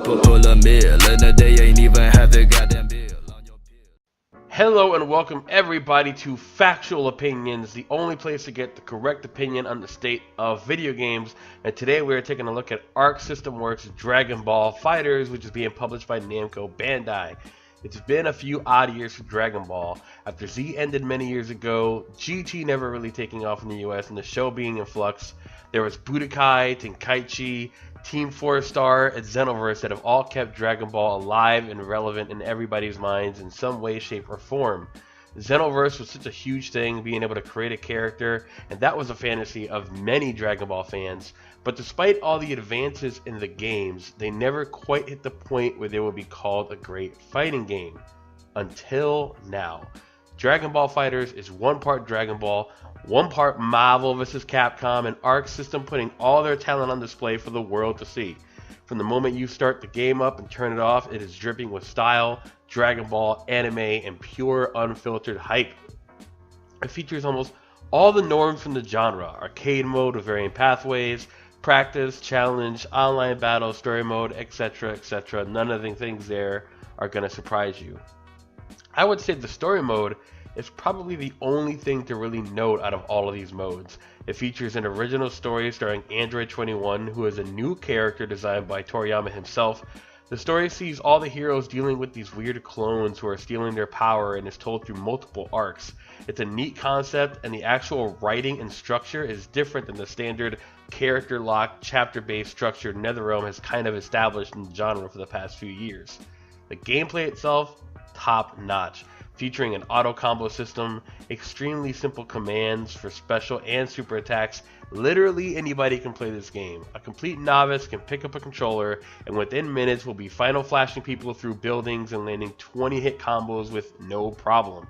pull a meal, and the day ain't even have the goddamn bill on your pill. Hello and welcome everybody to Factual Opinions, the only place to get the correct opinion on the state of video games. And today we are taking a look at Arc System Works' Dragonball FighterZ, which is being published by Namco Bandai. It's been a few odd years for Dragon Ball. After Z ended many years ago, GT never really taking off in the US, and the show being in flux, there was Budokai, Tenkaichi, Team 4-Star, and Xenoverse that have all kept Dragon Ball alive and relevant in everybody's minds in some way, shape, or form. Xenoverse was such a huge thing, being able to create a character, and that was a fantasy of many Dragon Ball fans. But despite all the advances in the games, they never quite hit the point where they would be called a great fighting game. Until now. Dragon Ball FighterZ is one part Dragon Ball, one part Marvel vs. Capcom, and Arc System putting all their talent on display for the world to see. From the moment you start the game up and turn it off, it is dripping with style, Dragon Ball, anime, and pure unfiltered hype. It features almost all the norms from the genre: arcade mode with varying pathways, practice, challenge, online battle, story mode, etc, etc. None of the things there are going to surprise you. I would say the story mode is probably the only thing to really note out of all of these modes. It features an original story starring Android 21, who is a new character designed by Toriyama himself. The story sees all the heroes dealing with these weird clones who are stealing their power and is told through multiple arcs. It's a neat concept, and the actual writing and structure is different than the standard character lock, chapter-based structure NetherRealm has kind of established in the genre for the past few years. The gameplay itself, top notch, featuring an auto combo system, extremely simple commands for special and super attacks. Literally anybody can play this game. A complete novice can pick up a controller and within minutes will be final flashing people through buildings and landing 20 hit combos with no problem.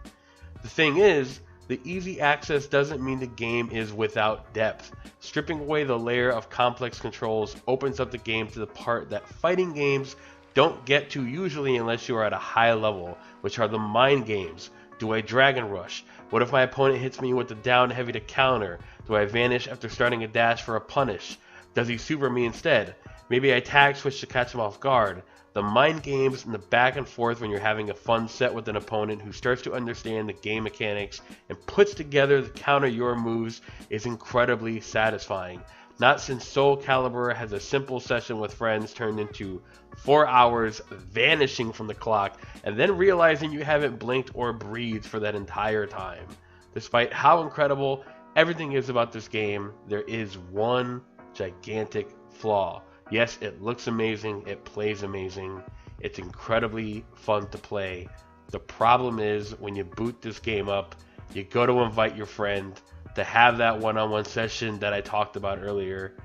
The thing is, the easy access doesn't mean the game is without depth. Stripping away the layer of complex controls opens up the game to the part that fighting games don't get to usually unless you are at a high level, which are the mind games. Do I Dragon Rush? What if my opponent hits me with the down heavy to counter? Do I vanish after starting a dash for a punish? Does he super me instead? Maybe I tag switch to catch him off guard. The mind games and the back and forth when you're having a fun set with an opponent who starts to understand the game mechanics and puts together the counter your moves is incredibly satisfying. Not since Soul Calibur has a simple session with friends turned into 4 hours vanishing from the clock and then realizing you haven't blinked or breathed for that entire time. Despite how incredible everything is about this game, there is one gigantic flaw. Yes, it looks amazing, it plays amazing, it's incredibly fun to play. The problem is when you boot this game up, you go to invite your friend to have that one-on-one session that I talked about earlier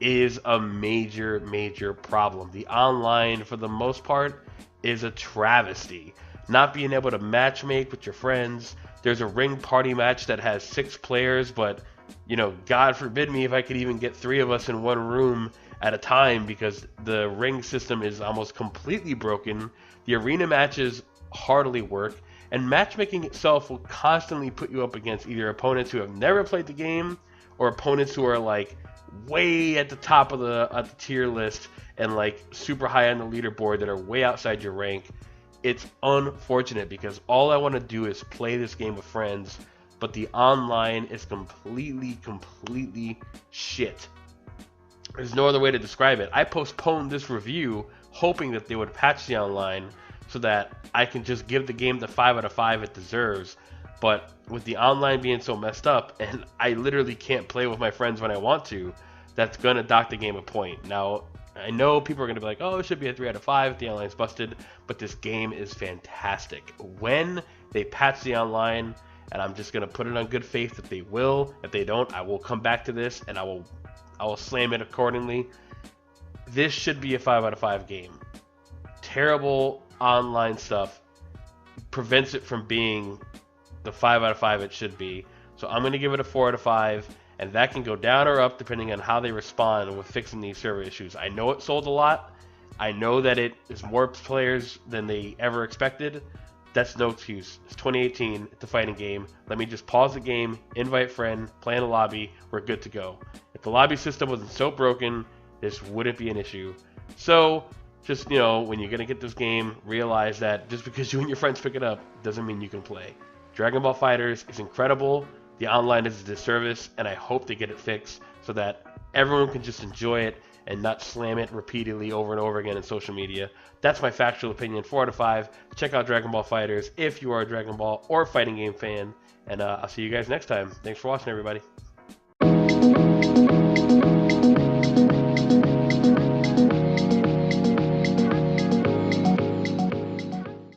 is a major problem. The online, for the most part, is a travesty. Not being able to matchmake with your friends. There's a ring party match that has 6 players, but you know, God forbid me if I could even get 3 of us in one room at a time because the ring system is almost completely broken. The arena matches hardly work. And matchmaking itself will constantly put you up against either opponents who have never played the game or opponents who are like way at the top of the tier list and like super high on the leaderboard that are way outside your rank. It's unfortunate because all I want to do is play this game with friends, but the online is completely shit. There's no other way to describe it. I postponed this review hoping that they would patch the online so that I can just give the game the 5 out of 5 it deserves. But with the online being so messed up, and I literally can't play with my friends when I want to, that's going to dock the game a point. Now, I know people are going to be like, oh, it should be a 3 out of 5 if the online's busted, but this game is fantastic. When they patch the online, and I'm just going to put it on good faith that they will, if they don't, I will come back to this, and I will slam it accordingly. This should be a 5 out of 5 game. Terrible online stuff prevents it from being the 5 out of 5 it should be. So I'm going to give it a 4 out of 5, and that can go down or up depending on how they respond with fixing these server issues. I know it sold a lot. I know that it is more players than they ever expected. That's no excuse. It's 2018. It's a fighting game. Let me just pause the game, invite friend, play in a lobby. We're good to go. If the lobby system wasn't so broken, this wouldn't be an issue. So just, you know, when you're going to get this game, realize that just because you and your friends pick it up doesn't mean you can play. Dragon Ball FighterZ is incredible. The online is a disservice, and I hope they get it fixed so that everyone can just enjoy it and not slam it repeatedly over and over again in social media. That's my factual opinion. 4 out of 5. Check out Dragon Ball FighterZ if you are a Dragon Ball or fighting game fan. And I'll see you guys next time. Thanks for watching, everybody.